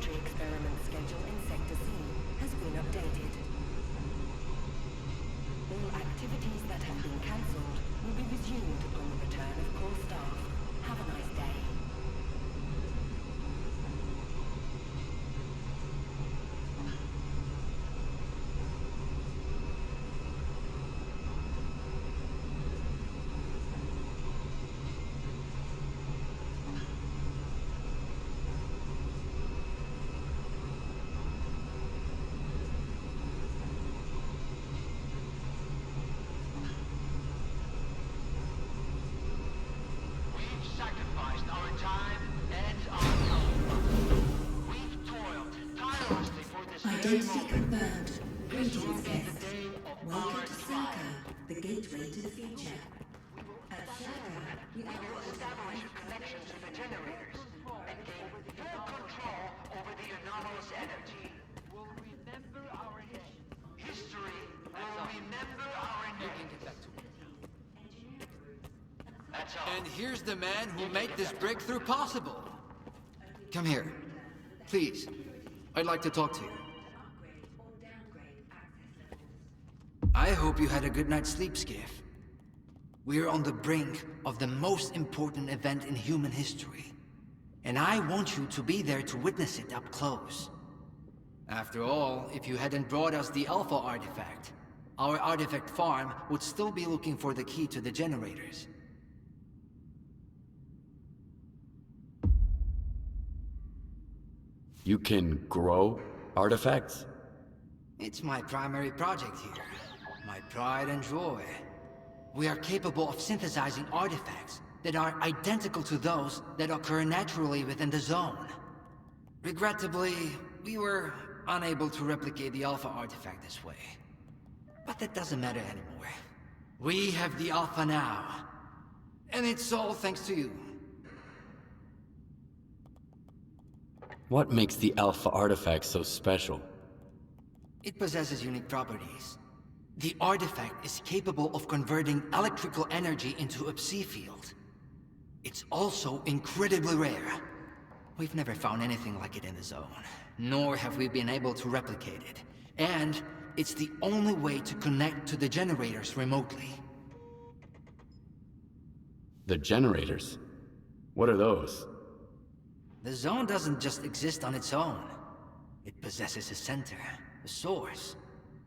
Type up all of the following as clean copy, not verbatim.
laboratory experiment schedule in Sector C has been updated. All activities that have been cancelled will be resumed upon the return of core staff. Have a nice day. Identity confirmed. Greetings, guests. Welcome to STALKER, the gateway to the future. At STALKER, we will establish a connection to the generators and gain full control over the anomalous energy. We'll remember our history. Will remember our name. That's all. And here's the man who made this breakthrough possible. Come here. Please. I'd like to talk to you. I hope you had a good night's sleep, Skiff. We're on the brink of the most important event in human history. And I want you to be there to witness it up close. After all, if you hadn't brought us the Alpha artifact, our artifact farm would still be looking for the key to the generators. You can grow artifacts? It's my primary project here. My pride and joy. We are capable of synthesizing artifacts that are identical to those that occur naturally within the zone. Regrettably, we were unable to replicate the Alpha artifact this way. But that doesn't matter anymore. We have the Alpha now. And it's all thanks to you. What makes the Alpha artifact so special? It possesses unique properties. The artifact is capable of converting electrical energy into a psi field. It's also incredibly rare. We've never found anything like it in the zone, nor have we been able to replicate it. And it's the only way to connect to the generators remotely. The generators? What are those? The zone doesn't just exist on its own. It possesses a center, a source.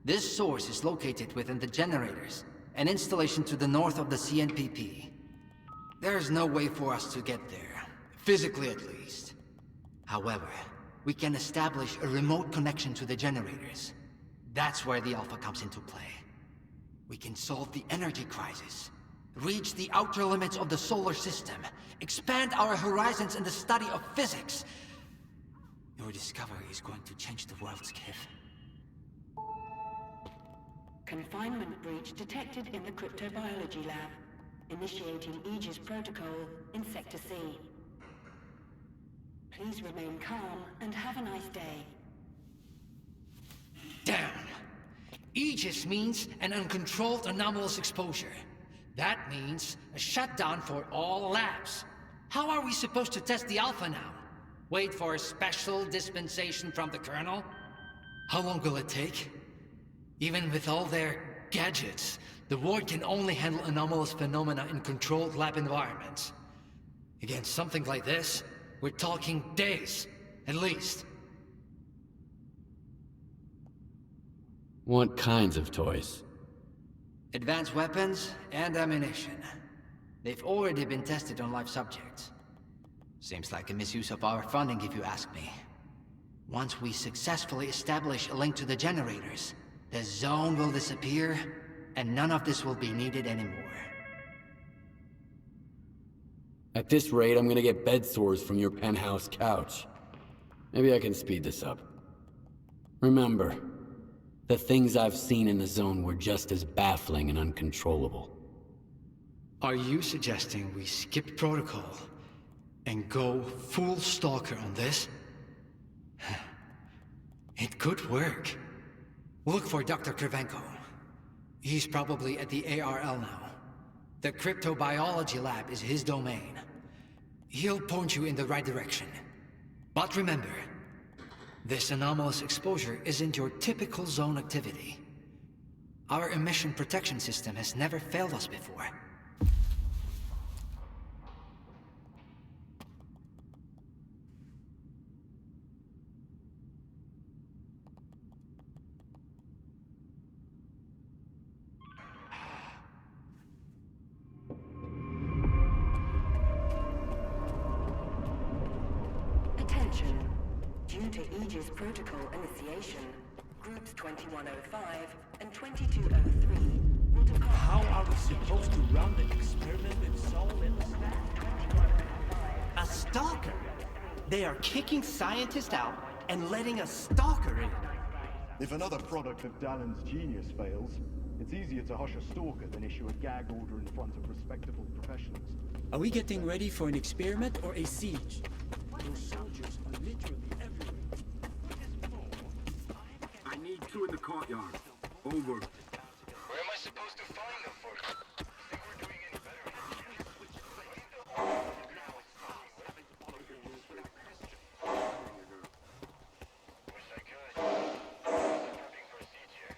This source is located within the generators, an installation to the north of the CNPP. There's no way for us to get there, physically at least. However, we can establish a remote connection to the generators. That's where the Alpha comes into play. We can solve the energy crisis, reach the outer limits of the solar system, expand our horizons in the study of physics. Your discovery is going to change the world, Skiff. Confinement breach detected in the cryptobiology lab. Initiating Aegis protocol in Sector C. Please remain calm and have a nice day. Damn! Aegis means an uncontrolled anomalous exposure. That means a shutdown for all labs. How are we supposed to test the Alpha now? Wait for a special dispensation from the Colonel? How long will it take? Even with all their gadgets, the Ward can only handle anomalous phenomena in controlled lab environments. Against something like this, we're talking days, at least. What kinds of toys? Advanced weapons and ammunition. They've already been tested on live subjects. Seems like a misuse of our funding if you ask me. Once we successfully establish a link to the generators, the zone will disappear, and none of this will be needed anymore. At this rate, I'm gonna get bed sores from your penthouse couch. Maybe I can speed this up. Remember, the things I've seen in the zone were just as baffling and uncontrollable. Are you suggesting we skip protocol and go full stalker on this? It could work. Look for Dr. Krivenko. He's probably at the ARL now. The cryptobiology lab is his domain. He'll point you in the right direction. But remember, This anomalous exposure isn't your typical zone activity. Our emission protection system has never failed us before. Attention. Due to Aegis protocol initiation, groups 2105 and 2203 will depart. How are we supposed to run the experiment with Sol and a stalker? They are kicking scientists out and letting a stalker in. If another product of Dallin's genius fails, it's easier to hush a stalker than issue a gag order in front of respectable professionals. Are we getting ready for an experiment or a siege? Those soldiers are literally everywhere. I need 2 in the courtyard. Over. Where am I supposed to find them first? Think we're doing any better? Wish I could. Prepping for a siege here.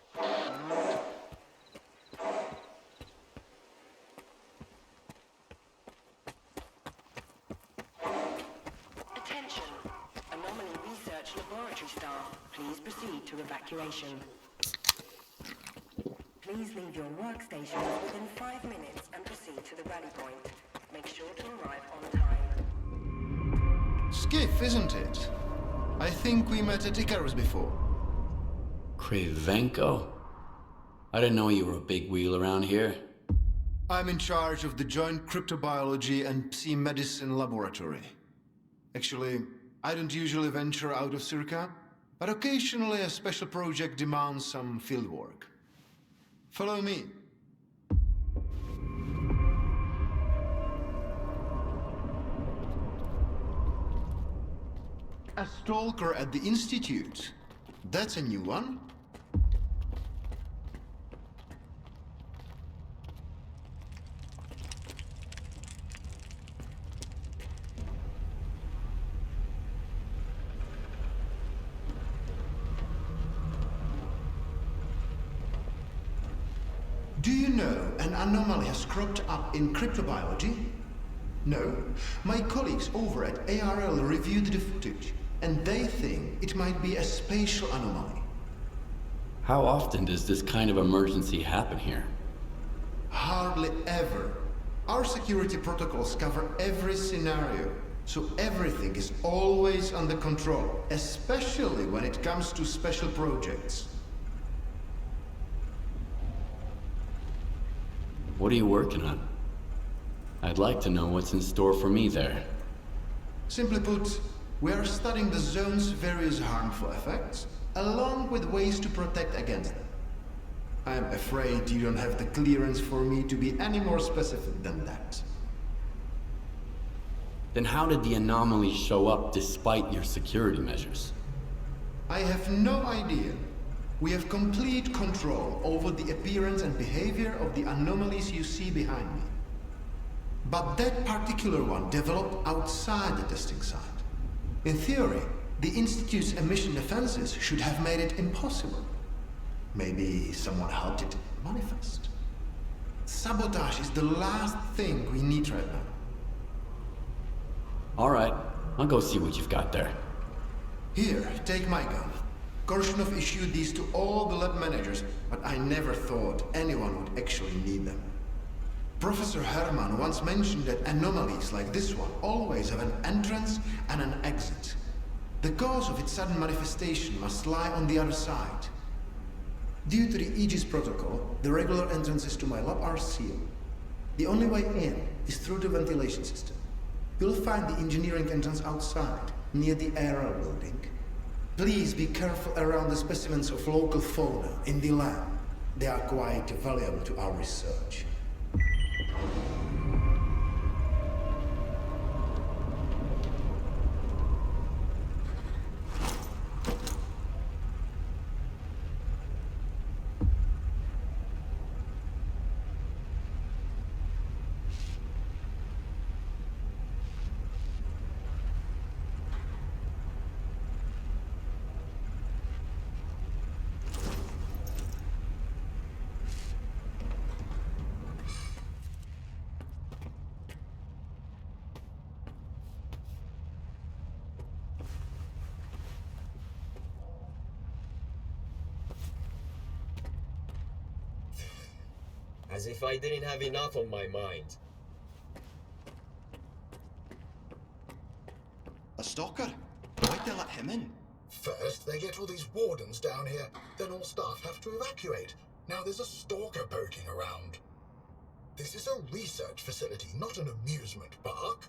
Attention. Anomaly research laboratory staff, please proceed to evacuation. Please leave your workstations within 5 minutes and proceed to the rally point. Make sure to arrive on time. Skiff, isn't it? I think we met at Icarus before. Krivenko? I didn't know you were a big wheel around here. I'm in charge of the Joint Cryptobiology and Psi-Medicine Laboratory. Actually, I don't usually venture out of Circa, but occasionally a special project demands some fieldwork. Follow me. A stalker at the Institute. That's a new one. Do you know an anomaly has cropped up in cryptobiology? No. My colleagues over at ARL reviewed the footage, and they think it might be a spatial anomaly. How often does this kind of emergency happen here? Hardly ever. Our security protocols cover every scenario, so everything is always under control, especially when it comes to special projects. What are you working on? I'd like to know what's in store for me there. Simply put, we are studying the zone's various harmful effects, along with ways to protect against them. I'm afraid you don't have the clearance for me to be any more specific than that. Then how did the anomaly show up despite your security measures? I have no idea. We have complete control over the appearance and behavior of the anomalies you see behind me. But that particular one developed outside the testing site. In theory, the Institute's emission defenses should have made it impossible. Maybe someone helped it manifest. Sabotage is the last thing we need right now. All right, I'll go see what you've got there. Here, take my gun. Korshunov issued these to all the lab managers, but I never thought anyone would actually need them. Professor Herman once mentioned that anomalies like this one always have an entrance and an exit. The cause of its sudden manifestation must lie on the other side. Due to the Aegis protocol, the regular entrances to my lab are sealed. The only way in is through the ventilation system. You'll find the engineering entrance outside, near the ARL building. Please be careful around the specimens of local fauna in the lab. They are quite valuable to our research. As if I didn't have enough on my mind. A stalker? Why'd they let him in? First, they get all these wardens down here, then all staff have to evacuate. Now there's a stalker poking around. This is a research facility, not an amusement park.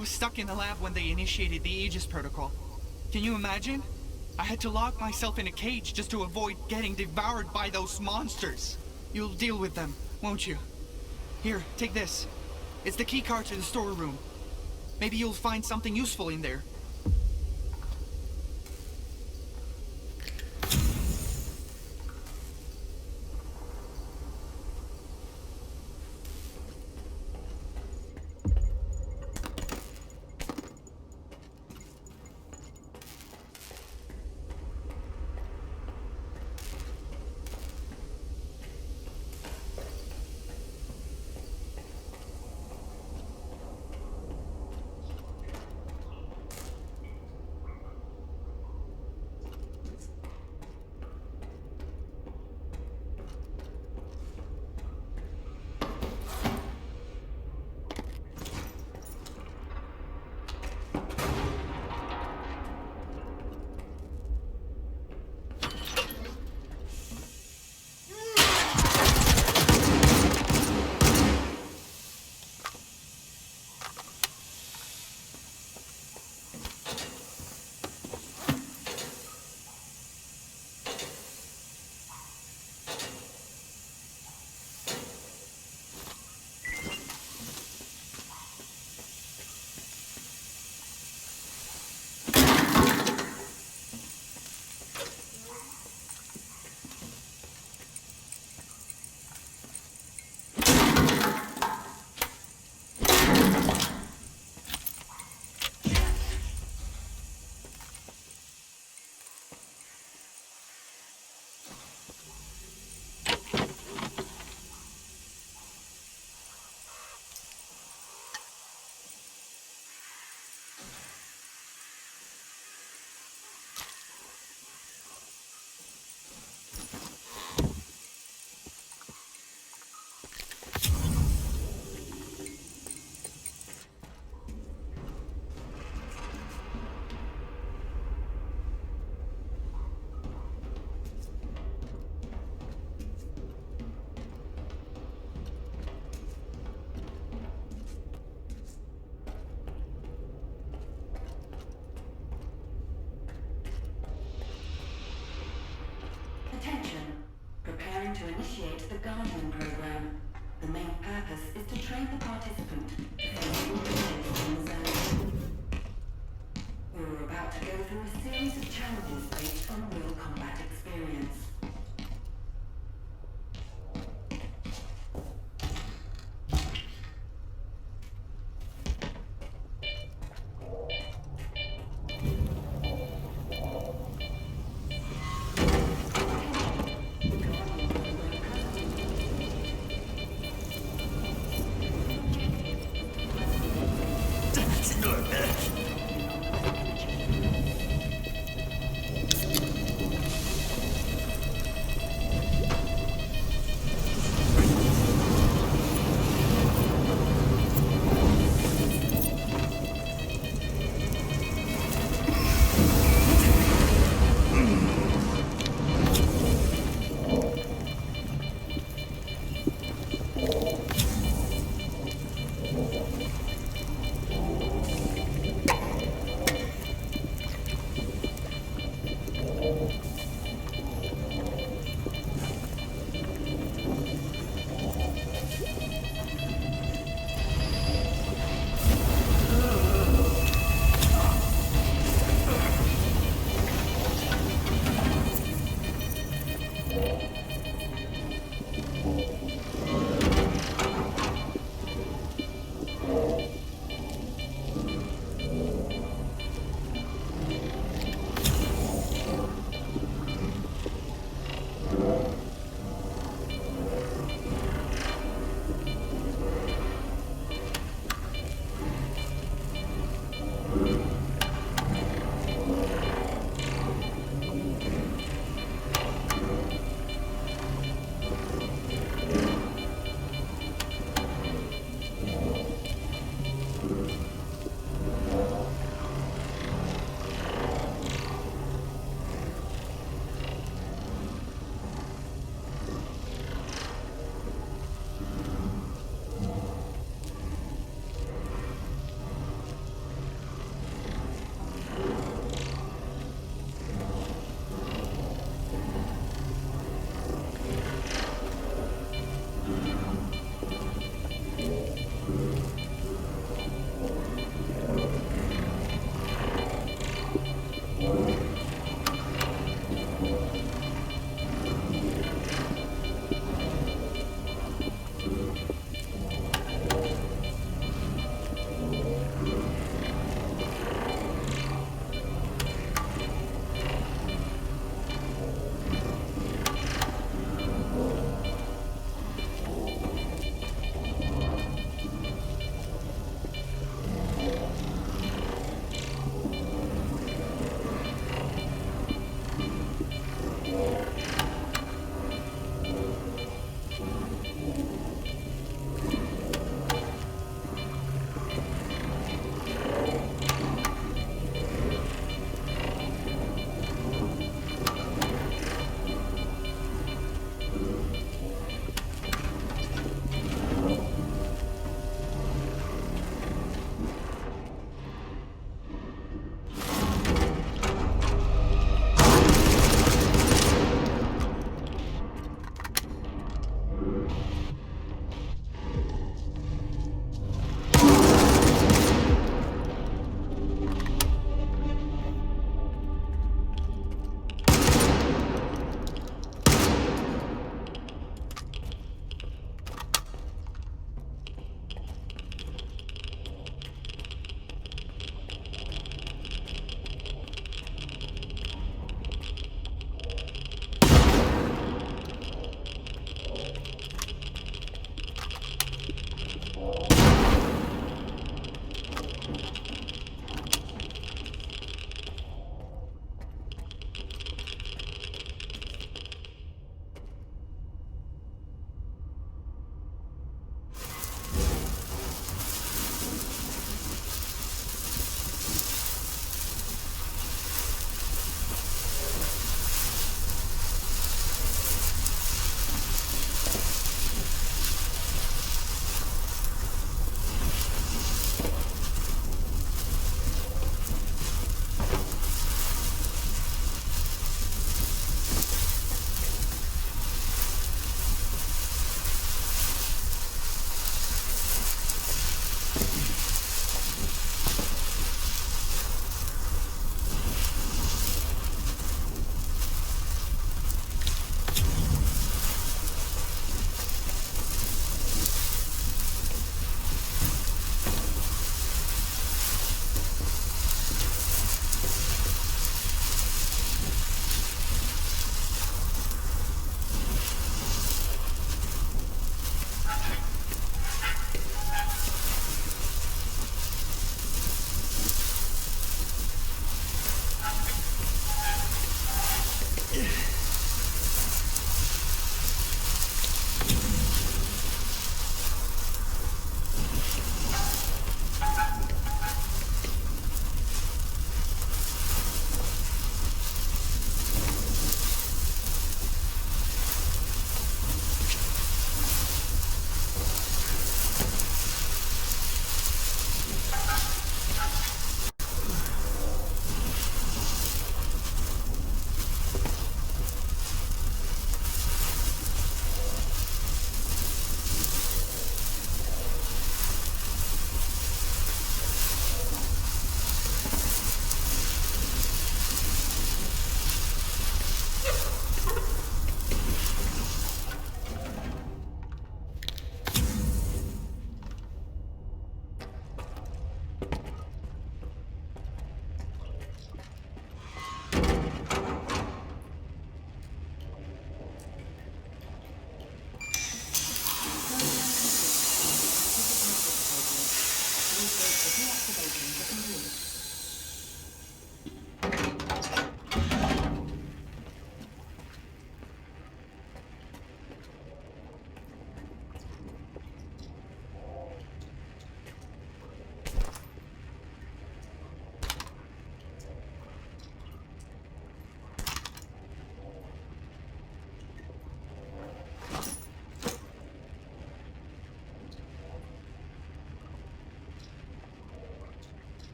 was stuck in the lab when they initiated the Aegis protocol. Can you imagine? I had to lock myself in a cage just to avoid getting devoured by those monsters. You'll deal with them, won't you? Here, take this. It's the keycard to the storeroom. Maybe you'll find something useful in there. Attention. Preparing to initiate the Guardian program. The main purpose is to train the participant to face all dangers in the zone. We're about to go through a series of challenges based on real combat experience.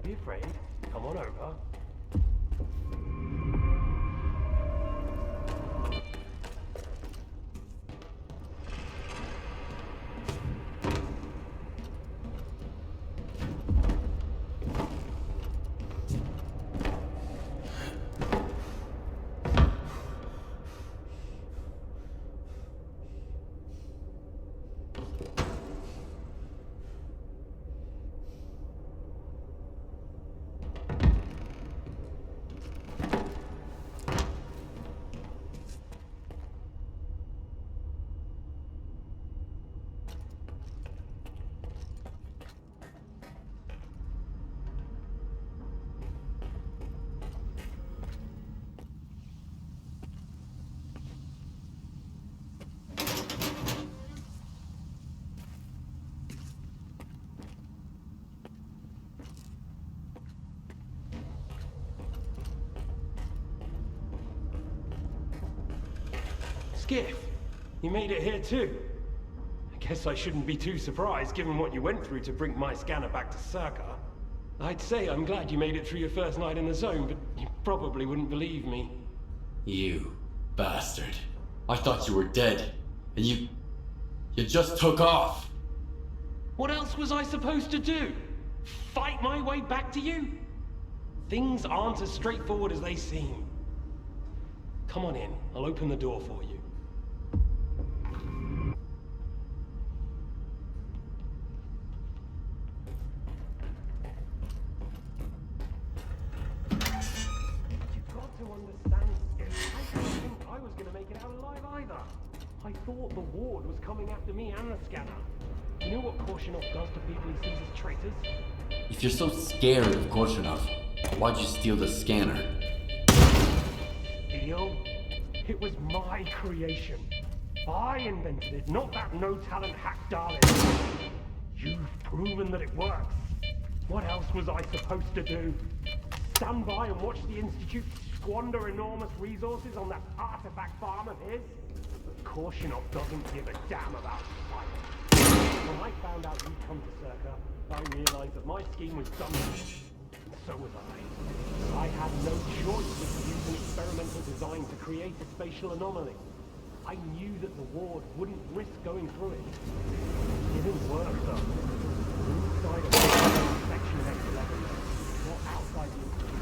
Don't be afraid. Come on over. Skiff, you made it here too. I guess I shouldn't be too surprised given what you went through to bring my scanner back to S.T.A.L.K.E.R. I'd say I'm glad you made it through your first night in the zone, but you probably wouldn't believe me. You bastard. I thought you were dead, and you just took off. What else was I supposed to do? Fight my way back to you? Things aren't as straightforward as they seem. Come on in, I'll open the door for you. I thought the ward was coming after me and the scanner. You know what Korshunov does to people he sees as traitors? If you're so scared of Korshunov, why'd you steal the scanner? Steal? It was my creation. I invented it, not that no-talent hack darling. You've proven that it works. What else was I supposed to do? Stand by and watch the Institute squander enormous resources on that artifact farm of his? But Korshunov doesn't give a damn about fight. When I found out you'd come to S.T.A.L.K.E.R, I realized that my scheme was done with. And so was I. I had no choice but to use an experimental design to create a spatial anomaly. I knew that the ward wouldn't risk going through it. It didn't work though. Inside of the section of X11, not outside the Institute.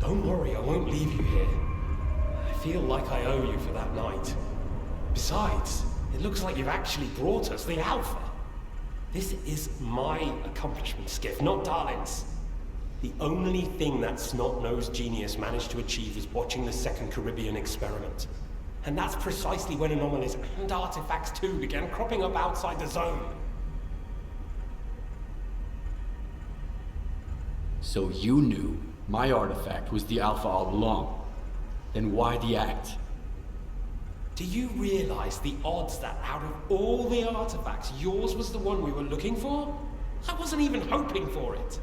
Don't worry, I won't leave you here. I feel like I owe you for that night. Besides, it looks like you've actually brought us the Alpha. This is my accomplishment, Skiff, not Darlin's. The only thing that snot-nosed genius managed to achieve was watching the Second Caribbean experiment. And that's precisely when anomalies and artifacts too began cropping up outside the zone. So you knew my artifact was the Alpha all along. Then why the act? Do you realize the odds that out of all the artifacts, yours was the one we were looking for? I wasn't even hoping for it.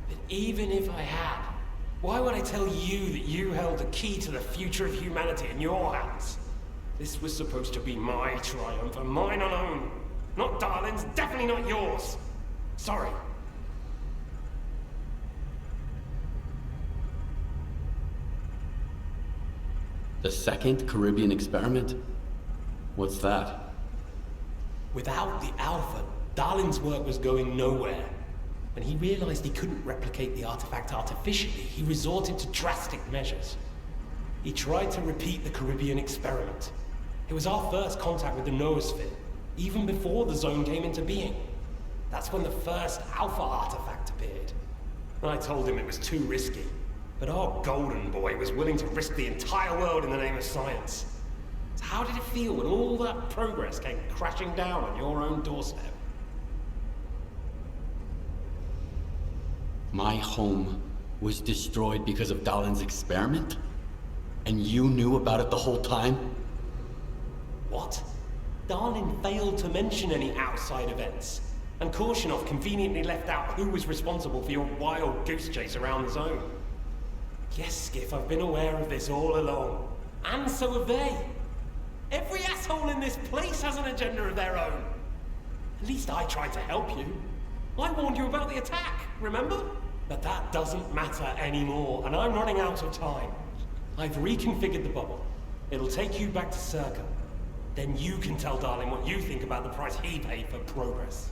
But Even if I had, why would I tell you that you held the key to the future of humanity in your hands? This was supposed to be my triumph, and mine alone. Not Darlin's, definitely not yours. Sorry. The second Caribbean experiment? What's that? Without the Alpha, Darlin's work was going nowhere. When he realized he couldn't replicate the artifact artificially, he resorted to drastic measures. He tried to repeat the Caribbean experiment. It was our first contact with the noosphere, even before the zone came into being. That's when the first Alpha artifact appeared. I told him it was too risky, but our golden boy was willing to risk the entire world in the name of science. So how did it feel when all that progress came crashing down on your own doorstep? My home was destroyed because of Darlin's experiment? And you knew about it the whole time? What? Darlin failed to mention any outside events, and Korshunov conveniently left out who was responsible for your wild goose chase around the zone. Yes, Skiff, I've been aware of this all along. And so have they. Every asshole in this place has an agenda of their own. At least I tried to help you. I warned you about the attack, remember? But that doesn't matter anymore, and I'm running out of time. I've reconfigured the bubble. It'll take you back to S.T.A.L.K.E.R. Then you can tell Darlin what you think about the price he paid for progress.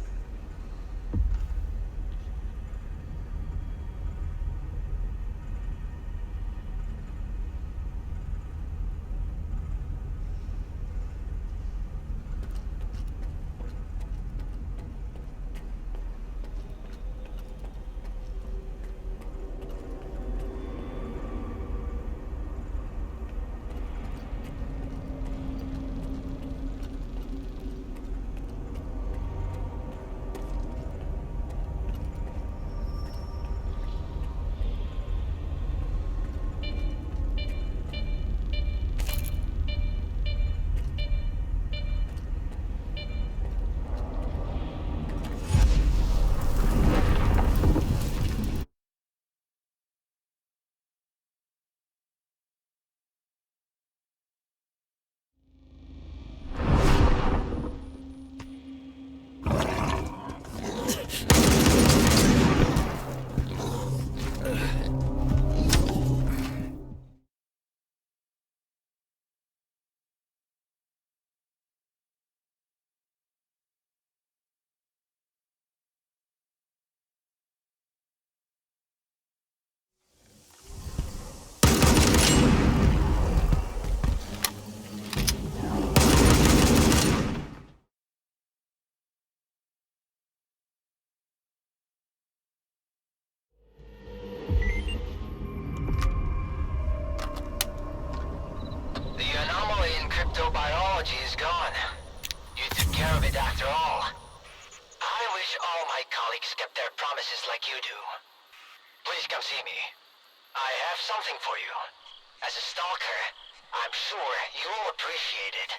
Cryptobiology is gone. You took care of it after all. I wish all my colleagues kept their promises like you do. Please come see me. I have something for you. As a stalker, I'm sure you'll appreciate it.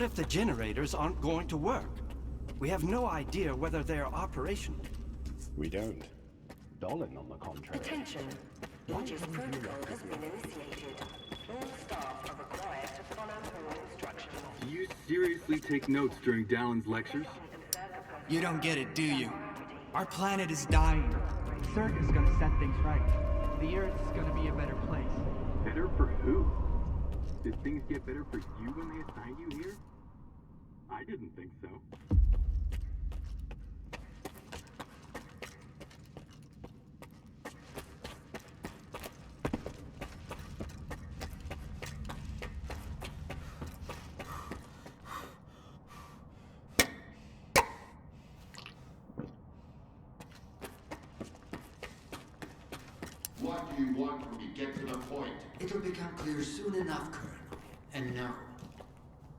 What if the generators aren't going to work? We have no idea whether they are operational. We don't. Dolan, on the contrary. Attention. Aegis protocol has been initiated. All staff are required to follow all instructions. Do you seriously take notes during Dallin's lectures? You don't get it, do you? Our planet is dying. S.T.A.L.K.E.R is gonna set things right. The Earth's gonna be a better place. Better for who? Did things get better for you when they assigned you here? I didn't think so. What do you want from me? Get to the point. It'll become clear soon enough, Colonel. And no,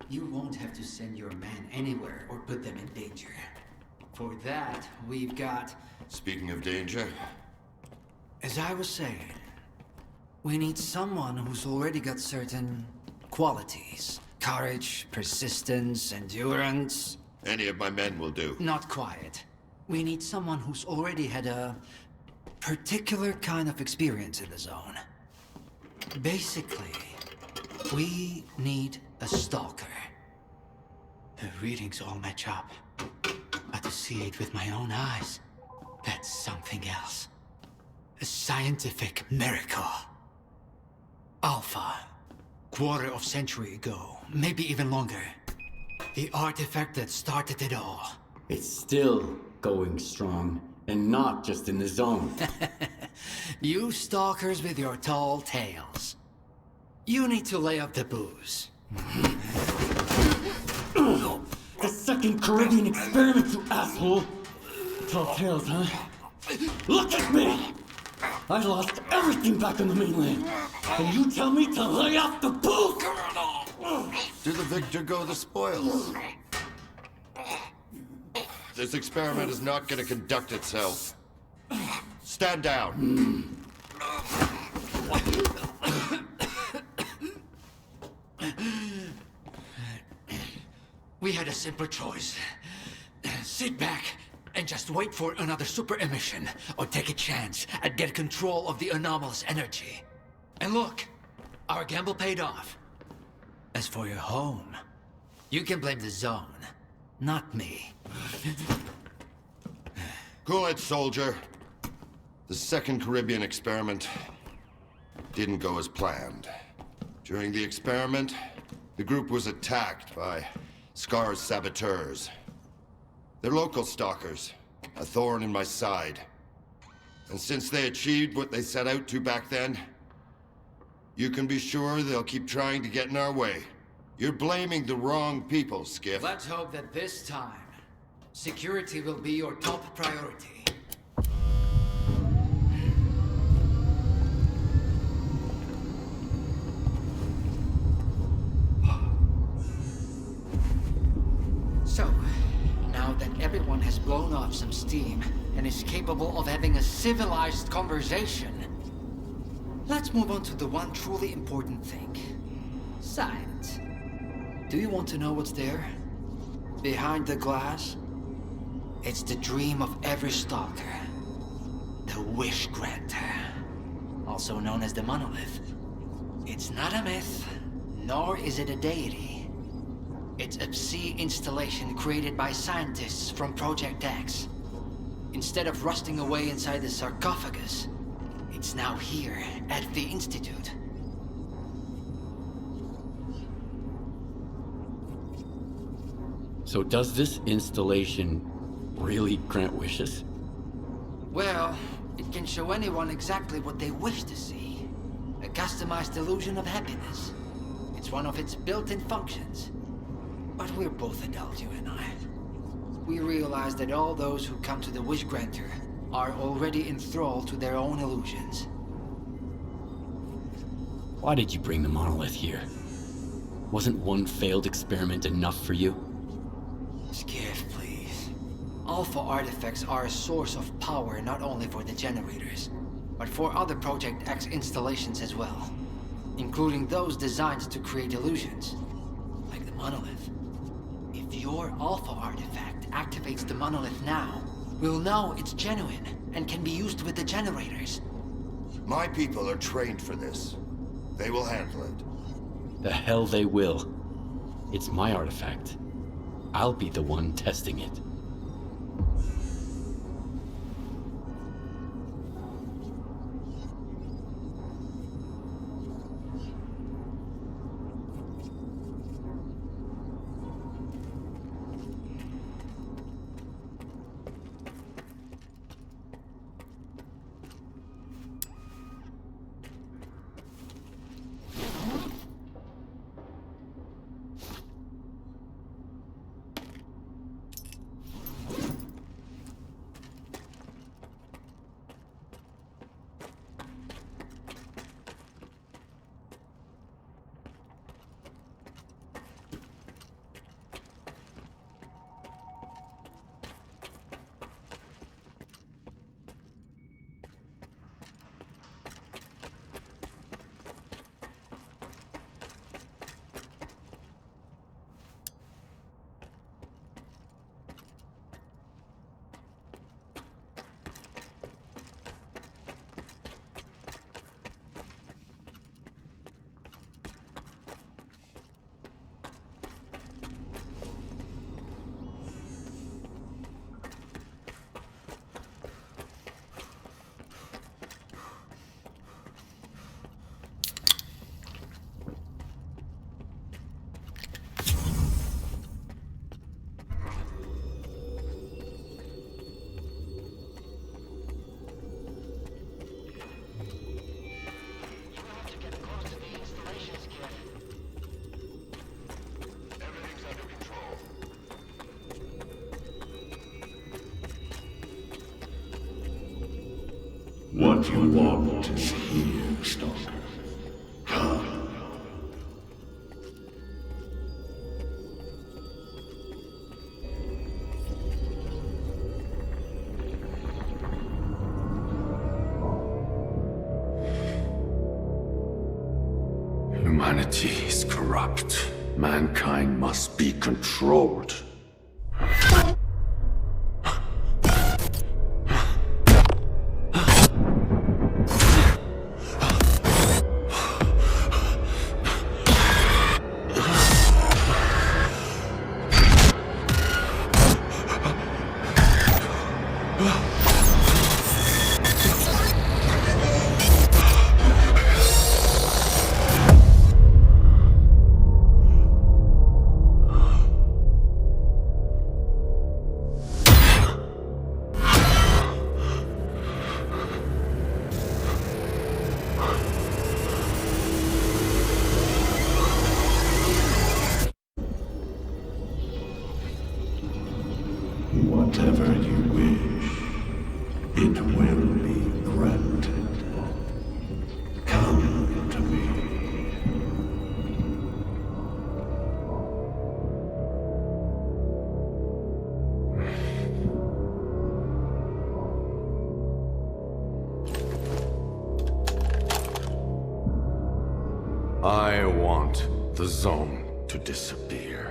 you won't have to send your men anywhere or put them in danger. For that, we've got... Speaking of danger... As I was saying, we need someone who's already got certain qualities. Courage, persistence, endurance. Any of my men will do. Not quite. We need someone who's already had a particular kind of experience in the zone. Basically, we need a stalker. The readings all match up. But to see it with my own eyes, that's something else. A scientific miracle. Alpha. Quarter of century ago, maybe even longer. The artifact that started it all. It's still going strong, and not just in the zone. You stalkers with your tall tales. You need to lay up the booze. The second Caribbean experiment, you asshole! Tall tales, huh? Look at me! I lost everything back on the mainland, and you tell me to lay off the booze! To the victor go the spoils. This experiment is not going to conduct itself. Stand down. We had a simple choice. Sit back and just wait for another super emission, or take a chance at get control of the anomalous energy. And look, our gamble paid off. As for your home, you can blame the zone, not me. Cool it, soldier. The second Caribbean experiment didn't go as planned. During the experiment, the group was attacked by S.T.A.L.K.E.R's saboteurs. They're local stalkers, a thorn in my side. And since they achieved what they set out to back then, you can be sure they'll keep trying to get in our way. You're blaming the wrong people, Skiff. Let's hope that this time, security will be your top priority. So, now that everyone has blown off some steam and is capable of having a civilized conversation, let's move on to the one truly important thing. Science. Do you want to know what's there? Behind the glass? It's the dream of every stalker. The Wish Granter. Also known as the Monolith. It's not a myth, nor is it a deity. It's a sea installation created by scientists from Project X. Instead of rusting away inside the sarcophagus, it's now here at the Institute. So does this installation really grant wishes? Well, it can show anyone exactly what they wish to see. A customized illusion of happiness. It's one of its built-in functions. But we're both adults, you and I. We realize that all those who come to the Wish Granter are already enthralled to their own illusions. Why did you bring the monolith here? Wasn't one failed experiment enough for you? Skiff, please. Alpha artifacts are a source of power not only for the generators, but for other Project X installations as well. Including those designed to create illusions, like the monolith. your Alpha artifact activates the monolith now, we'll know it's genuine and can be used with the generators. My people are trained for this. They will handle it. The hell they will. It's my artifact. I'll be the one testing it. What you want is here, Stalker. Come. Humanity is corrupt. Mankind must be controlled. Whatever you wish, it will be granted. Come to me. I want the zone to disappear.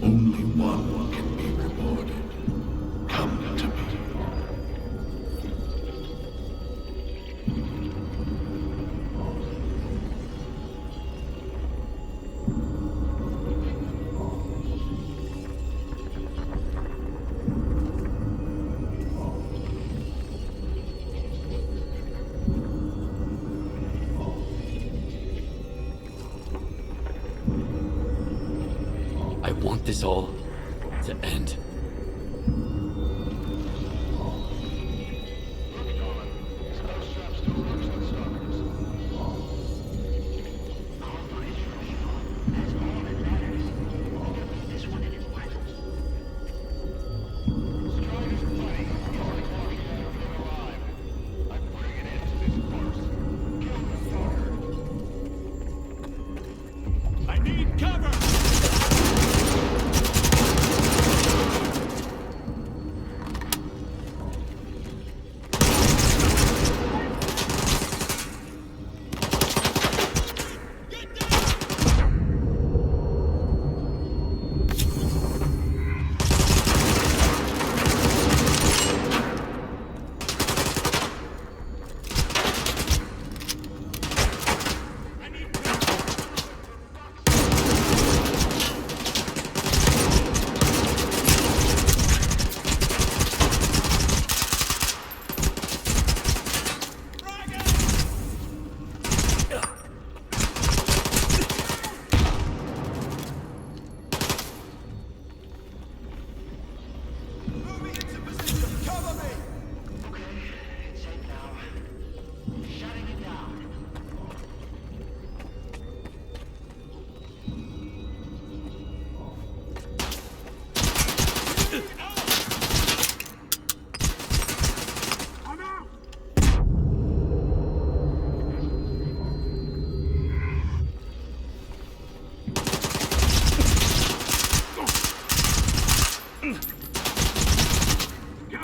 Only one can be rewarded. Come to me. I want this all to end.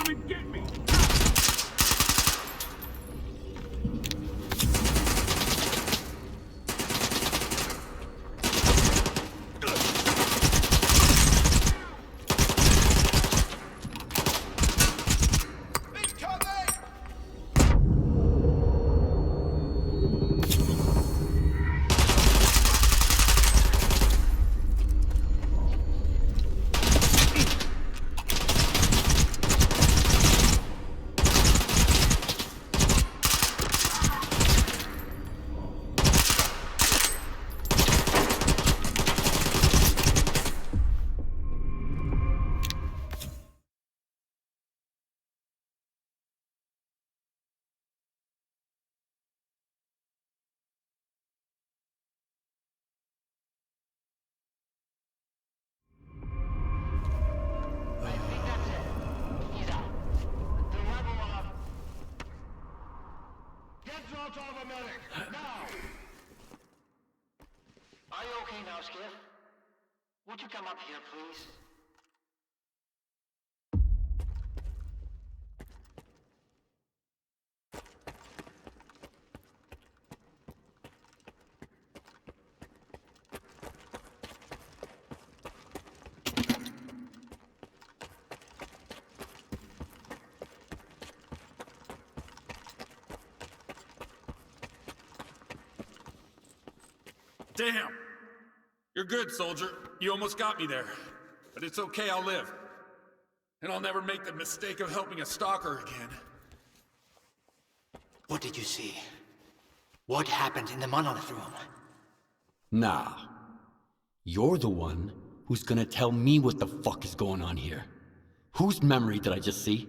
come and get me! Are you okay now, Skiff? Would you come up here, please? Damn! You're good, soldier. You almost got me there. But it's okay, I'll live. And I'll never make the mistake of helping a stalker again. What did you see? What happened in the monolith room? Nah. You're the one who's gonna tell me what the fuck is going on here. Whose memory did I just see?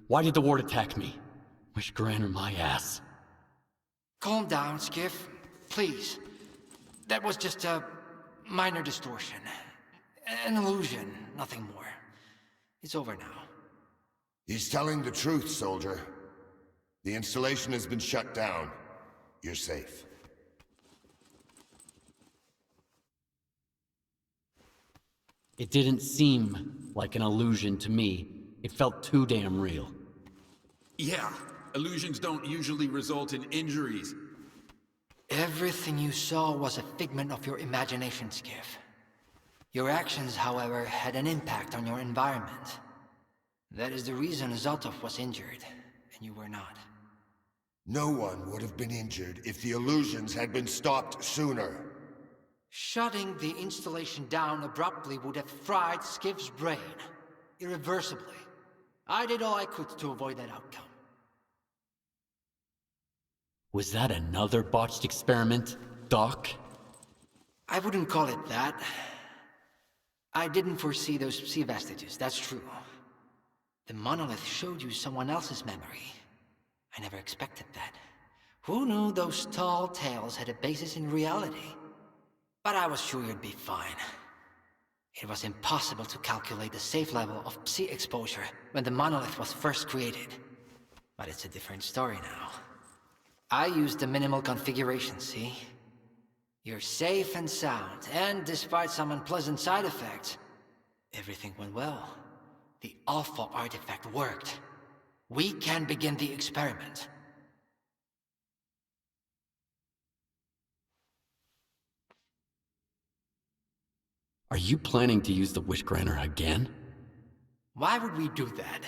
Why did the ward attack me? Wish Granner my ass. Calm down, Skiff. Please. That was just a minor distortion. An illusion, nothing more. It's over now. He's telling the truth, soldier. The installation has been shut down. You're safe. It didn't seem like an illusion to me. It felt too damn real. Yeah, illusions don't usually result in injuries. Everything you saw was a figment of your imagination, Skiff. Your actions, however, had an impact on your environment. That is the reason Zoltov was injured, and you were not. No one would have been injured if the illusions had been stopped sooner. Shutting the installation down abruptly would have fried Skiff's brain. Irreversibly. I did all I could to avoid that outcome. Was that another botched experiment, Doc? I wouldn't call it that. I didn't foresee those sea vestiges, that's true. The monolith showed you someone else's memory. I never expected that. Who knew those tall tales had a basis in reality? But I was sure you'd be fine. It was impossible to calculate the safe level of Psi exposure when the monolith was first created. But it's a different story now. I used the minimal configuration, see? You're safe and sound, and despite some unpleasant side effects, everything went well. The Alpha artifact worked. We can begin the experiment. Are you planning to use the Wish Granner again? Why would we do that?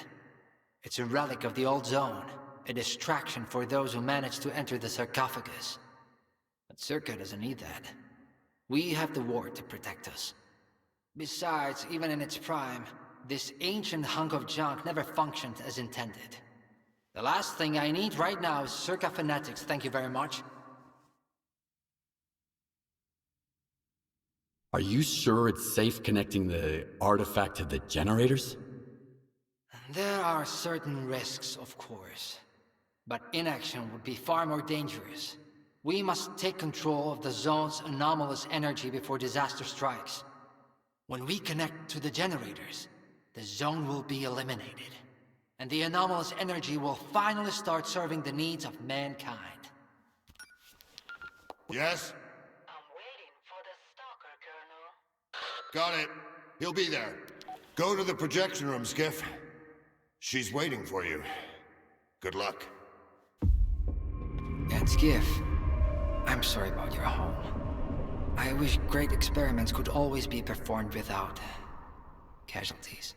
It's a relic of the old zone, a distraction for those who manage to enter the sarcophagus. But Circa doesn't need that. We have the ward to protect us. Besides, even in its prime, this ancient hunk of junk never functioned as intended. The last thing I need right now is Circa fanatics, thank you very much. Are you sure it's safe connecting the artifact to the generators? There are certain risks, of course. But inaction would be far more dangerous. We must take control of the zone's anomalous energy before disaster strikes. When we connect to the generators, the zone will be eliminated. And the anomalous energy will finally start serving the needs of mankind. Yes? I'm waiting for the STALKER, Colonel. Got it. He'll be there. Go to the projection room, Skiff. She's waiting for you. Good luck. And Skiff, I'm sorry about your home. I wish great experiments could always be performed without casualties.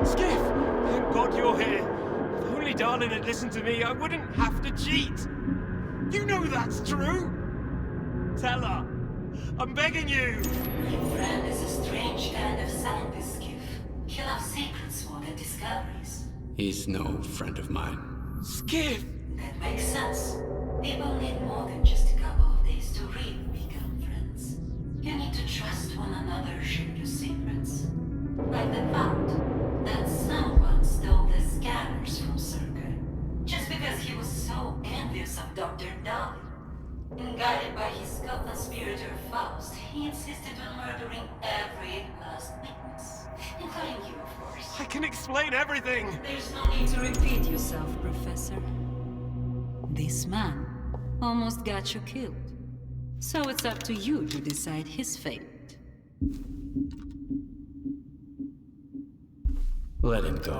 Skiff! Thank God you're here. If only Darlin had listened to me, I wouldn't have to cheat. You know that's true. Tell her. I'm begging you. Your friend is a strange kind of scientist, Skiff. He loves secrets more than discoveries. He's no friend of mine. Skiff! That makes sense. People need more than just a couple of days to really become friends. You need to trust one another, share your secrets. Like the fact that someone stole the scanners from S.T.A.L.K.E.R. just because he was so envious of Dr. Dalin. And guided by his co-conspirator Faust, he insisted on murdering every last witness, including you, of course. I can explain everything! There's no need to repeat yourself, Professor. This man almost got you killed. So it's up to you to decide his fate. Let him go.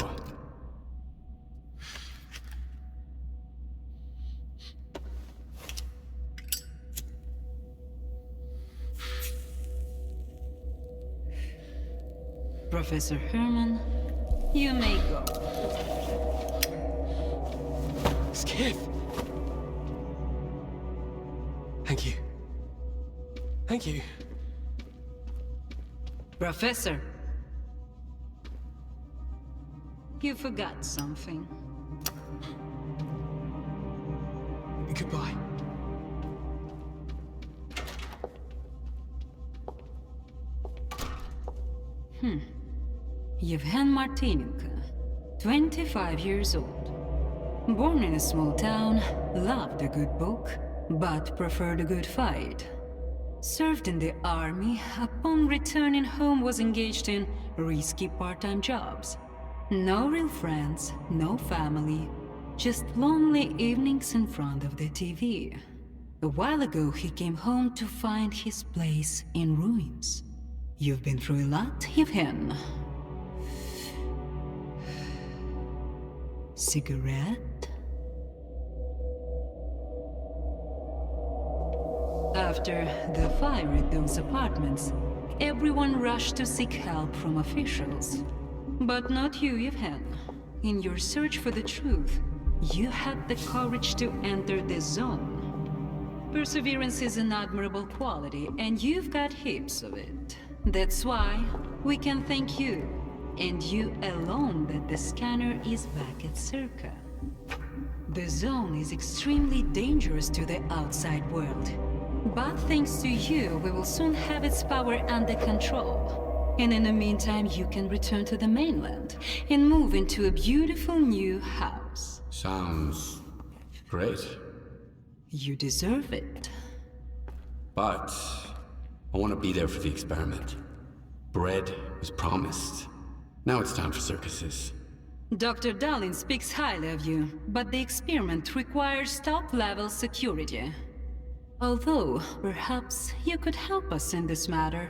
Professor Herman, you may go. Skiff! Thank you. Thank you. Professor, you forgot something. Goodbye. Yevhen Martinenko, 25 years old. Born in a small town, loved a good book, but preferred a good fight. Served in the army, upon returning home was engaged in risky part-time jobs. No real friends, no family, just lonely evenings in front of the TV. A while ago he came home to find his place in ruins. You've been through a lot, Yevhen. Cigarette? After the fire at those apartments, everyone rushed to seek help from officials. But not you, Yevhen. In your search for the truth, you had the courage to enter the zone. Perseverance is an admirable quality, and you've got heaps of it. That's why we can thank you, and you alone, that the scanner is back at S.T.A.L.K.E.R. The zone is extremely dangerous to the outside world. But thanks to you, we will soon have its power under control. And in the meantime, you can return to the mainland and move into a beautiful new house. Sounds great. You deserve it. But I want to be there for the experiment. Bread was promised. Now it's time for circuses. Dr. Dalin speaks highly of you, but the experiment requires top-level security. Although, perhaps you could help us in this matter.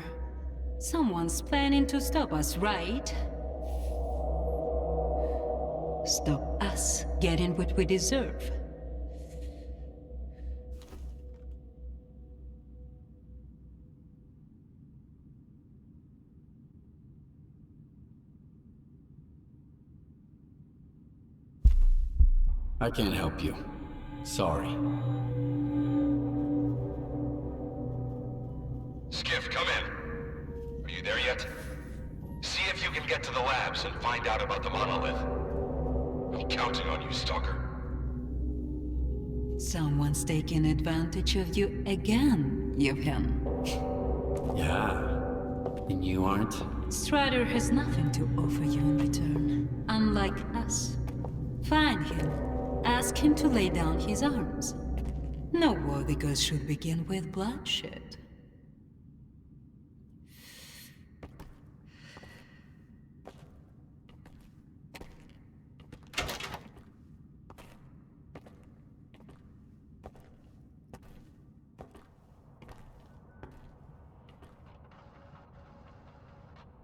Someone's planning to stop us, right? Stop us getting what we deserve. I can't help you. Sorry. yet? See if you can get to the labs and find out about the monolith. I'm counting on you, Stalker. Someone's taking advantage of you again, Yevhen. Yeah. And you aren't? Strider has nothing to offer you in return, unlike us. Find him. Ask him to lay down his arms. No war because should begin with bloodshed.